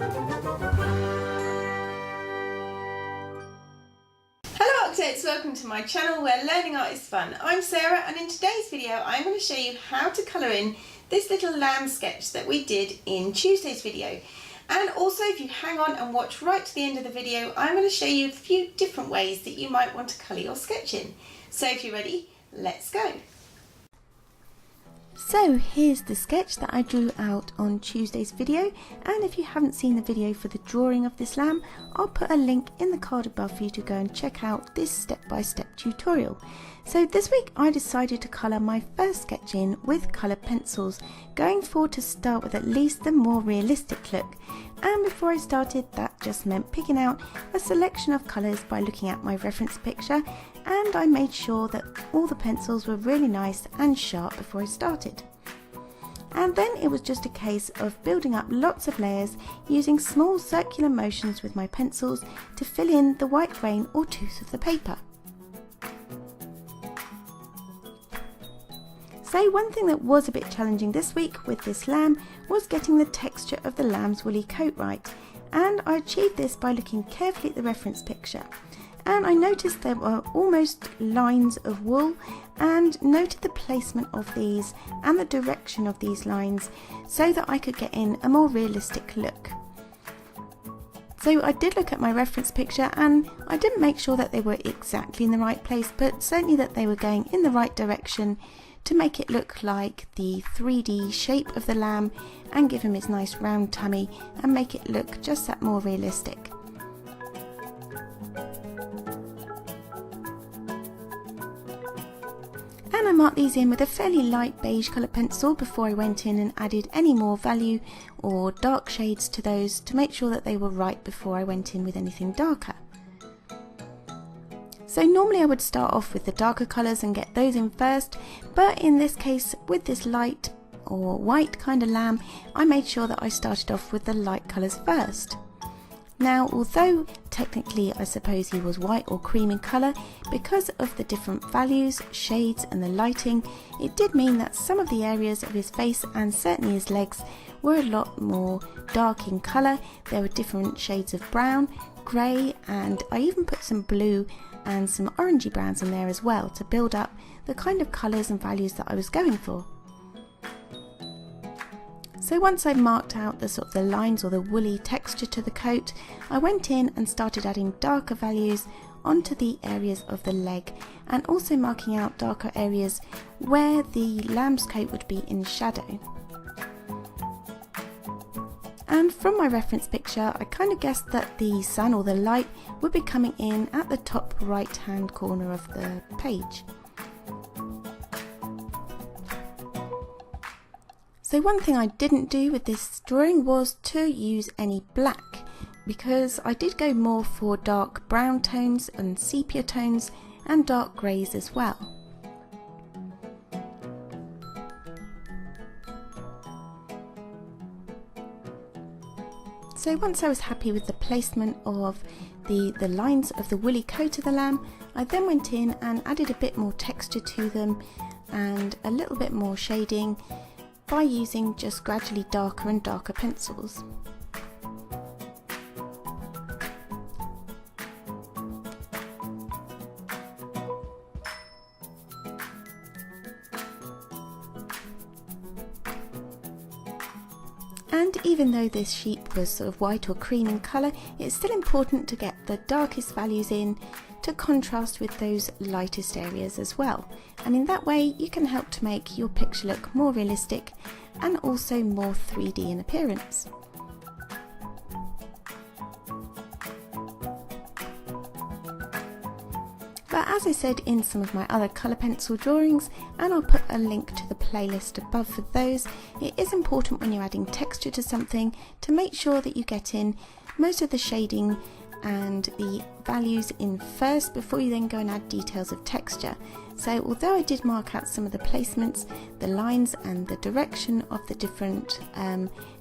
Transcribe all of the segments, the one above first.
Hello Artcadets, welcome to my channel where learning art is fun. I'm Sarah, and in today's video I'm going to show you how to colour in this little lamb sketch that we did in Tuesday's video. And also, if you hang on and watch right to the end of the video, I'm going to show you a few different ways that you might want to colour your sketch in. So if you're ready, let's go. So here's the sketch that I drew out on Tuesday's video, and if you haven't seen the video for the drawing of this lamb, I'll put a link in the card above for you to go and check out this step-by-step tutorial. So this week I decided to colour my first sketch in with coloured pencils, going for to start with at least the more realistic look. And before I started, that just meant picking out a selection of colours by looking at my reference picture, and I made sure that all the pencils were really nice and sharp before I started. And then it was just a case of building up lots of layers using small circular motions with my pencils to fill in the white grain or tooth of the paper. So one thing that was a bit challenging this week with this lamb was getting the texture of the lamb's woolly coat right, and I achieved this by looking carefully at the reference picture. And I noticed there were almost lines of wool, and noted the placement of these and the direction of these lines so that I could get in a more realistic look. So I did look at my reference picture, and I didn't make sure that they were exactly in the right place, but certainly that they were going in the right direction to make it look like the 3D shape of the lamb and give him his nice round tummy and make it look just that more realistic. And I marked these in with a fairly light beige colour pencil before I went in and added any more value or dark shades to those to make sure that they were right before I went in with anything darker. So normally I would start off with the darker colours and get those in first, but in this case with this light or white kind of lamb, I made sure that I started off with the light colours first. Now, although technically I suppose he was white or cream in colour, because of the different values, shades and the lighting, it did mean that some of the areas of his face and certainly his legs were a lot more dark in colour. There were different shades of brown, grey, and I even put some blue and some orangey browns in there as well to build up the kind of colours and values that I was going for. So once I marked out the sort of the lines or the woolly texture to the coat, I went in and started adding darker values onto the areas of the leg, and also marking out darker areas where the lamb's coat would be in shadow. And from my reference picture, I kind of guessed that the sun or the light would be coming in at the top right hand corner of the page. So one thing I didn't do with this drawing was to use any black, because I did go more for dark brown tones and sepia tones and dark greys as well. So once I was happy with the placement of the lines of the woolly coat of the lamb, I then went in and added a bit more texture to them and a little bit more shading by using just gradually darker and darker pencils. And even though this sheep was sort of white or cream in colour, it's still important to get the darkest values in to contrast with those lightest areas as well. And in that way you can help to make your picture look more realistic and also more 3D in appearance. But as I said in some of my other colour pencil drawings, and I'll put a link to the playlist above for those, it is important when you're adding texture to something to make sure that you get in most of the shading and the values in first before you then go and add details of texture. So although I did mark out some of the placements, the lines and the direction of the different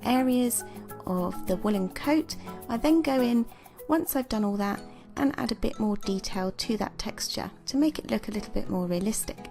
areas of the woolen coat, I then go in, once I've done all that, and add a bit more detail to that texture to make it look a little bit more realistic.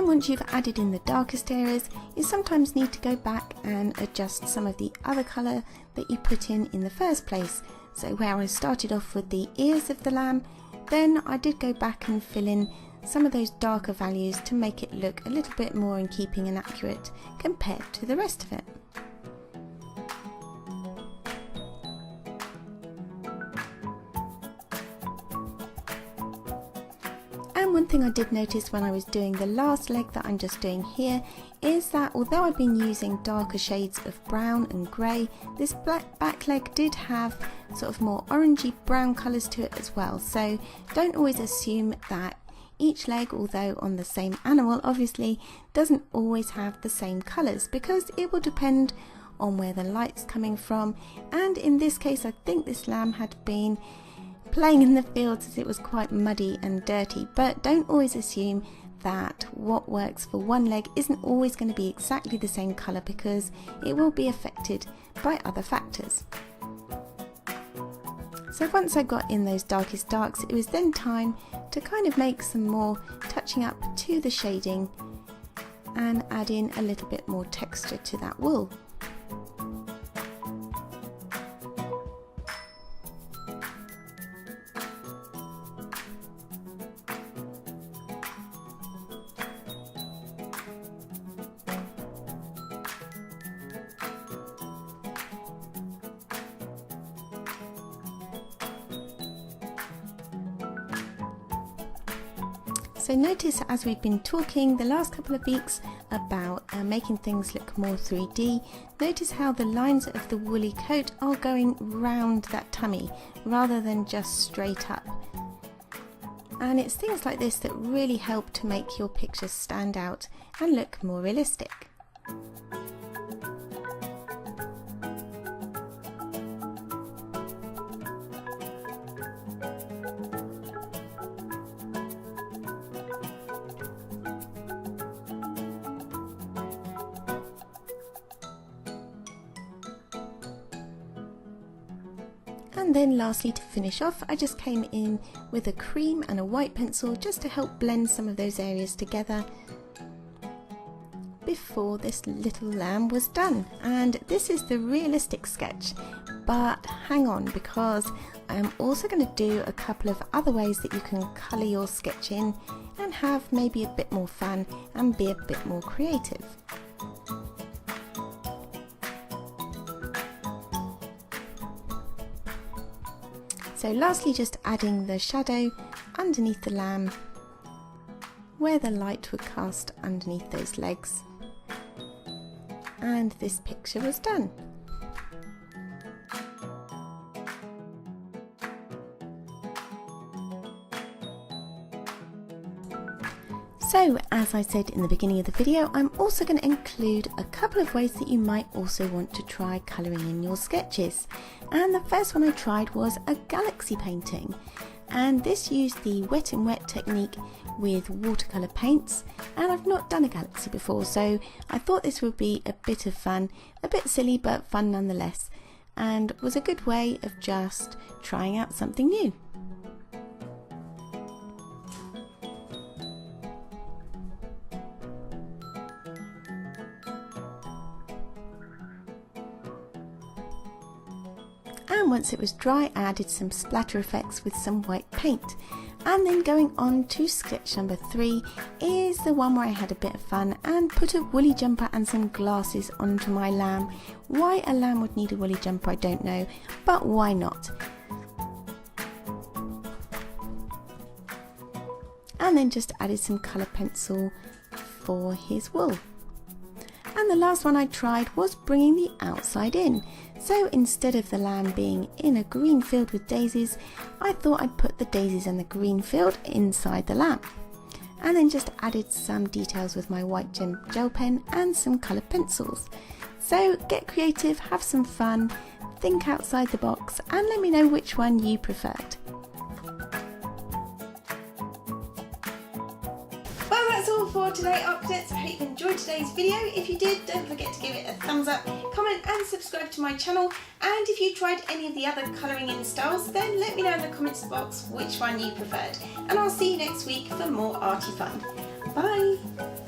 And once you've added in the darkest areas, you sometimes need to go back and adjust some of the other colour that you put in the first place. So where I started off with the ears of the lamb, then I did go back and fill in some of those darker values to make it look a little bit more in keeping and accurate compared to the rest of it. And one thing I did notice when I was doing the last leg that I'm just doing here is that although I've been using darker shades of brown and grey, this back leg did have sort of more orangey brown colours to it as well. So don't always assume that each leg, although on the same animal obviously, doesn't always have the same colours, because it will depend on where the light's coming from. And in this case I think this lamb had been playing in the fields as it was quite muddy and dirty, but don't always assume that what works for one leg isn't always going to be exactly the same colour, because it will be affected by other factors. So once I got in those darkest darks, it was then time to kind of make some more touching up to the shading and add in a little bit more texture to that wool. So notice, as we've been talking the last couple of weeks about making things look more 3D, notice how the lines of the woolly coat are going round that tummy rather than just straight up. And it's things like this that really help to make your pictures stand out and look more realistic. And then lastly, to finish off, I just came in with a cream and a white pencil just to help blend some of those areas together before this little lamb was done. And this is the realistic sketch, but hang on, because I'm also going to do a couple of other ways that you can colour your sketch in and have maybe a bit more fun and be a bit more creative. So lastly, just adding the shadow underneath the lamb where the light would cast underneath those legs, and this picture was done. So, as I said in the beginning of the video, I'm also going to include a couple of ways that you might also want to try colouring in your sketches. And the first one I tried was a galaxy painting, and this used the wet and wet technique with watercolour paints, and I've not done a galaxy before, so I thought this would be a bit of fun, a bit silly but fun nonetheless, and was a good way of just trying out something new. And once it was dry, I added some splatter effects with some white paint. And then going on to sketch number 3 is the one where I had a bit of fun and put a woolly jumper and some glasses onto my lamb. Why a lamb would need a woolly jumper I don't know, but why not? And then just added some colour pencil for his wool. And the last one I tried was bringing the outside in. So instead of the lamb being in a green field with daisies, I thought I'd put the daisies and the green field inside the lamb. And then just added some details with my white gel pen and some colour pencils. So get creative, have some fun, think outside the box, and let me know which one you preferred. That's all for today, Artcadets. I hope you enjoyed today's video. If you did, don't forget to give it a thumbs up, comment and subscribe to my channel. And if you tried any of the other colouring in styles, then let me know in the comments box which one you preferred. And I'll see you next week for more arty fun. Bye!